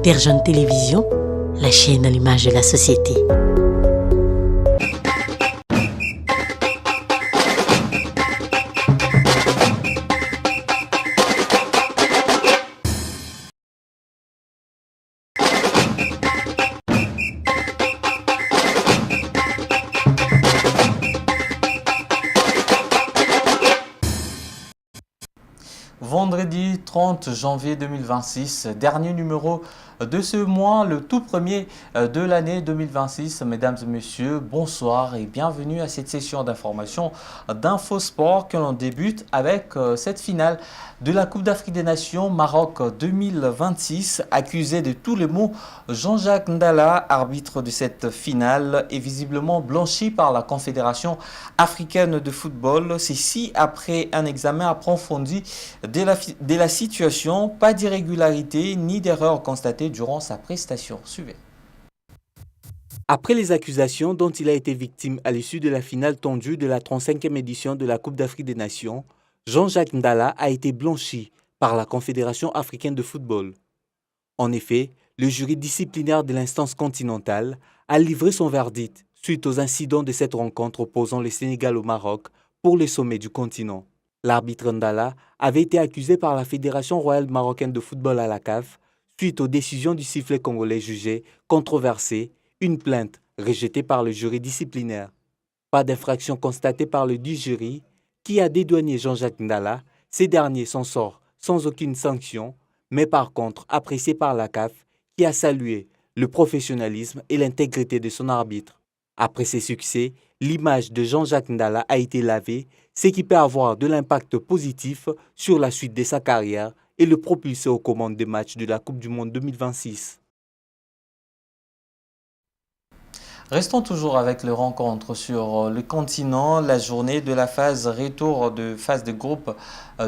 Terre Jaune Télévision, la chaîne à l'image de la société. Vendredi 30 janvier 2026, dernier numéro de ce mois, le tout premier de l'année 2026. Mesdames et messieurs, bonsoir et bienvenue à cette session d'information d'Infosport que l'on débute avec cette finale de la Coupe d'Afrique des Nations Maroc 2026. Accusé de tous les maux, Jean-Jacques Ndala, arbitre de cette finale, est visiblement blanchi par la Confédération africaine de football. Ceci après un examen approfondi de la situation, pas d'irrégularité ni d'erreur constatée durant sa prestation. Suivez. Après les accusations dont il a été victime à l'issue de la finale tendue de la 35e édition de la Coupe d'Afrique des Nations, Jean-Jacques Ndala a été blanchi par la Confédération africaine de football. En effet, le jury disciplinaire de l'instance continentale a livré son verdict suite aux incidents de cette rencontre opposant le Sénégal au Maroc pour le sommet du continent. L'arbitre Ndala avait été accusé par la Fédération royale marocaine de football à la CAF suite aux décisions du sifflet congolais jugé controversé, une plainte rejetée par le jury disciplinaire. Pas d'infraction constatée par le dit jury qui a dédouané Jean-Jacques Ndala. Ces derniers s'en sortent sans aucune sanction, mais par contre apprécié par la CAF qui a salué le professionnalisme et l'intégrité de son arbitre. Après ces succès, l'image de Jean-Jacques Ndala a été lavée, ce qui peut avoir de l'impact positif sur la suite de sa carrière et le propulser aux commandes des matchs de la Coupe du Monde 2026. Restons toujours avec les rencontres sur le continent. La journée de la phase retour de phase de groupe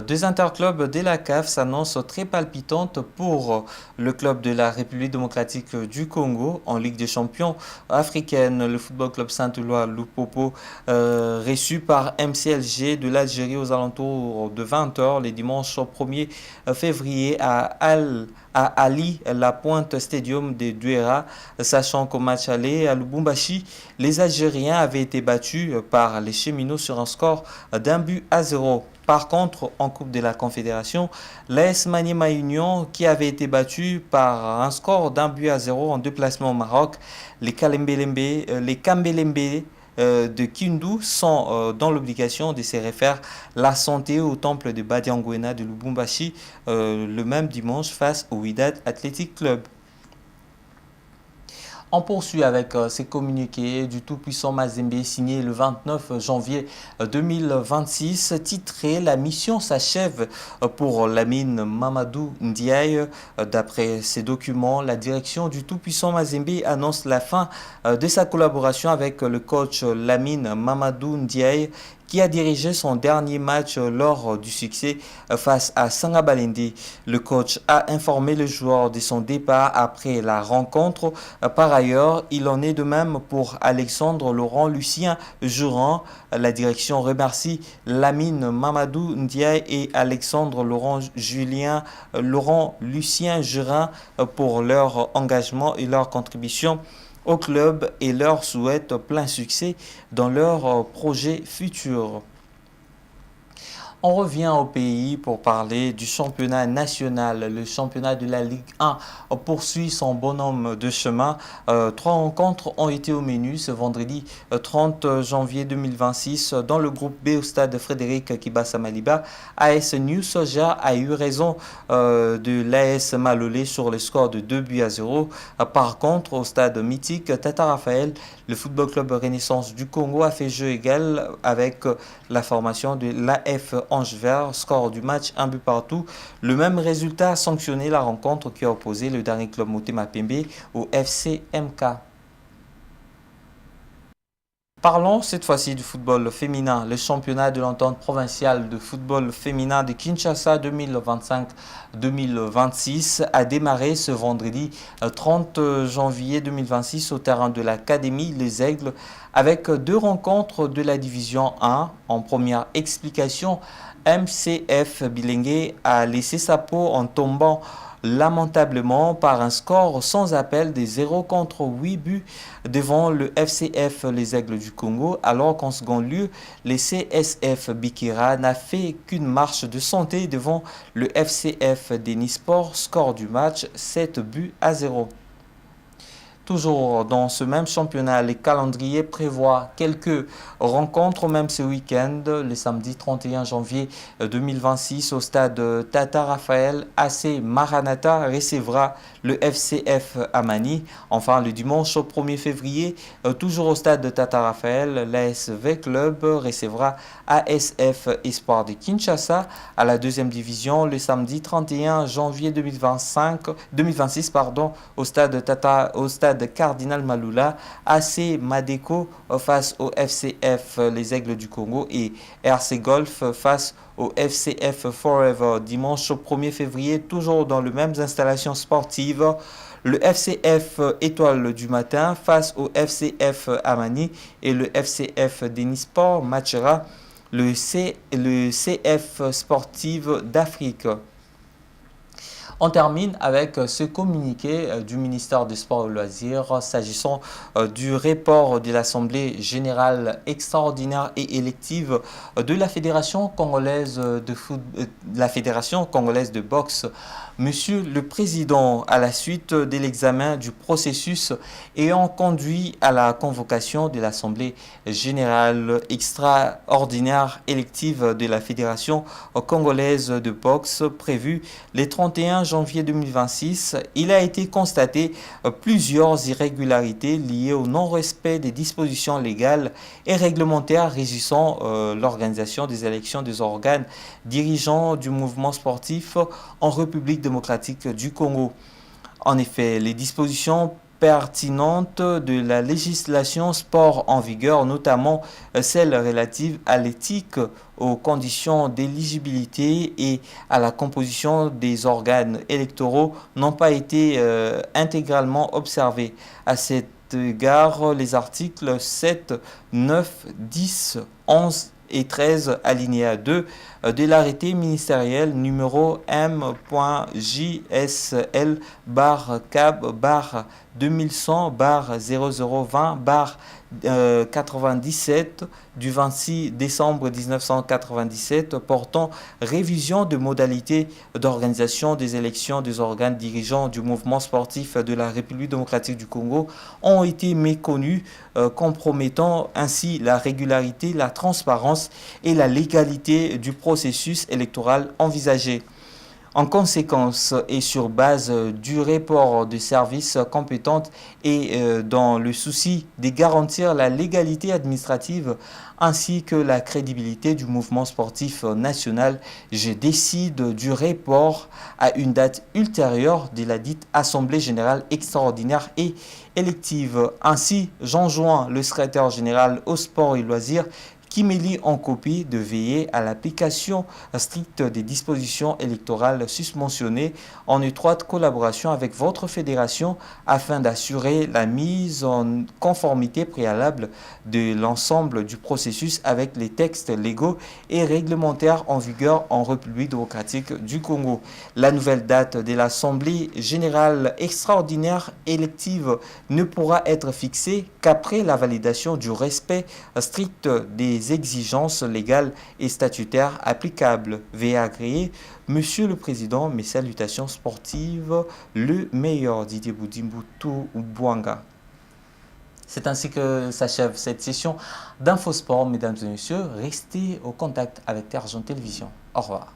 des interclubs de la CAF s'annonce très palpitante pour le club de la République démocratique du Congo en Ligue des champions africaine. Le football club Saint-Éloi Lupopo reçu par MCLG de l'Algérie aux alentours de 20h les dimanches 1er février à Ali La Pointe Stadium de Douera, sachant qu'au match aller à Lubumbashi, les Algériens avaient été battus par les Cheminots sur un score d'1-0. Par contre, en Coupe de la Confédération, l'AS Maniema Union, qui avait été battu par un score d'1-0 en déplacement au Maroc, les Kambélembe de Kindu sont dans l'obligation de se refaire la santé au temple de Badiangwena de Lubumbashi le même dimanche face au Wydad Athletic Club. On poursuit avec ces communiqués du tout-puissant Mazembe signé le 29 janvier 2026, titré «La mission s'achève pour Lamine Mamadou Ndiaye». D'après ces documents, la direction du tout-puissant Mazembe annonce la fin de sa collaboration avec le coach Lamine Mamadou Ndiaye, qui a dirigé son dernier match lors du succès face à Sangabalende. Le coach a informé le joueur de son départ après la rencontre. Par ailleurs, il en est de même pour Alexandre Laurent Lucien Juran. La direction remercie Lamine Mamadou Ndiaye et Alexandre Laurent Lucien Juran pour leur engagement et leur contribution au club et leur souhaite plein succès dans leurs projets futurs. On revient au pays pour parler du championnat national. Le championnat de la Ligue 1 poursuit son bonhomme de chemin. Trois rencontres ont été au menu ce vendredi 30 janvier 2026 dans le groupe B au stade Frédéric Kibasa Maliba. AS New Soja a eu raison de l'AS Malolé sur le score de 2-0. Par contre, au stade mythique Tata Raphaël, le Football Club Renaissance du Congo a fait jeu égal avec la formation de l'AF Ange Vert, score du match 1 but partout. Le même résultat a sanctionné la rencontre qui a opposé le dernier club Motema Pembe au FC MK. Parlons cette fois-ci du football féminin. Le championnat de l'entente provinciale de football féminin de Kinshasa 2025-2026 a démarré ce vendredi 30 janvier 2026 au terrain de l'Académie Les Aigles avec deux rencontres de la division 1. En première explication, MCF Bilengue a laissé sa peau en tombant lamentablement par un score sans appel de 0 contre 8 buts devant le FCF Les Aigles du Congo, alors qu'en second lieu, le CSF Bikira n'a fait qu'une marche de santé devant le FCF Denisport, score du match 7 buts à 0. Toujours dans ce même championnat, les calendriers prévoient quelques rencontres, même ce week-end, le samedi 31 janvier 2026 au stade Tata Raphaël. AC Maranatha recevra le FCF Amani. Enfin, le dimanche 1er février, toujours au stade de Tata Raphaël, l'ASV Club recevra ASF Espoir de Kinshasa à la deuxième division le samedi 31 janvier 2026 au stade Cardinal Maloula. AC Madeko face au FCF Les Aigles du Congo et RC Golf face au FCF Forever. Dimanche 1er février, toujours dans les mêmes installations sportives, le FCF Étoile du Matin face au FCF Amani et le FCF Denisport matchera le CF Sportive d'Afrique. On termine avec ce communiqué du ministère des Sports et Loisirs s'agissant du report de l'Assemblée générale extraordinaire et élective de la Fédération congolaise de boxe. Monsieur le Président, à la suite de l'examen du processus ayant conduit à la convocation de l'Assemblée générale extraordinaire élective de la Fédération congolaise de boxe prévue le 31 janvier 2026, il a été constaté plusieurs irrégularités liées au non-respect des dispositions légales et réglementaires régissant l'organisation des élections des organes dirigeants du mouvement sportif en République démocratique du Congo. En effet, les dispositions pertinentes de la législation sport en vigueur, notamment celles relatives à l'éthique, aux conditions d'éligibilité et à la composition des organes électoraux, n'ont pas été intégralement observées. À cet égard, les articles 7, 9, 10, 11 et 13 alinéa 2 de l'arrêté ministériel numéro M.JSL/CAB/2100/0020/97 du 26 décembre 1997 portant révision de modalités d'organisation des élections des organes dirigeants du mouvement sportif de la République démocratique du Congo ont été méconnus, compromettant ainsi la régularité, la transparence et la légalité du processus électoral envisagé. En conséquence et sur base du report de services compétentes et dans le souci de garantir la légalité administrative ainsi que la crédibilité du mouvement sportif national, je décide du report à une date ultérieure de la dite Assemblée générale extraordinaire et élective. Ainsi, j'enjoins le secrétaire général au sport et loisirs qui me lie en copie de veiller à l'application stricte des dispositions électorales susmentionnées en étroite collaboration avec votre fédération afin d'assurer la mise en conformité préalable de l'ensemble du processus avec les textes légaux et réglementaires en vigueur en République démocratique du Congo. La nouvelle date de l'Assemblée générale extraordinaire élective ne pourra être fixée qu'après la validation du respect strict des exigences légales et statutaires applicables. Veuillez agréer, Monsieur le Président, mes salutations sportives, le meilleur Didier Boudimbutu Bouanga. C'est ainsi que s'achève cette session d'Infosport. Mesdames et messieurs, restez au contact avec Terre Jaune Télévision. Au revoir.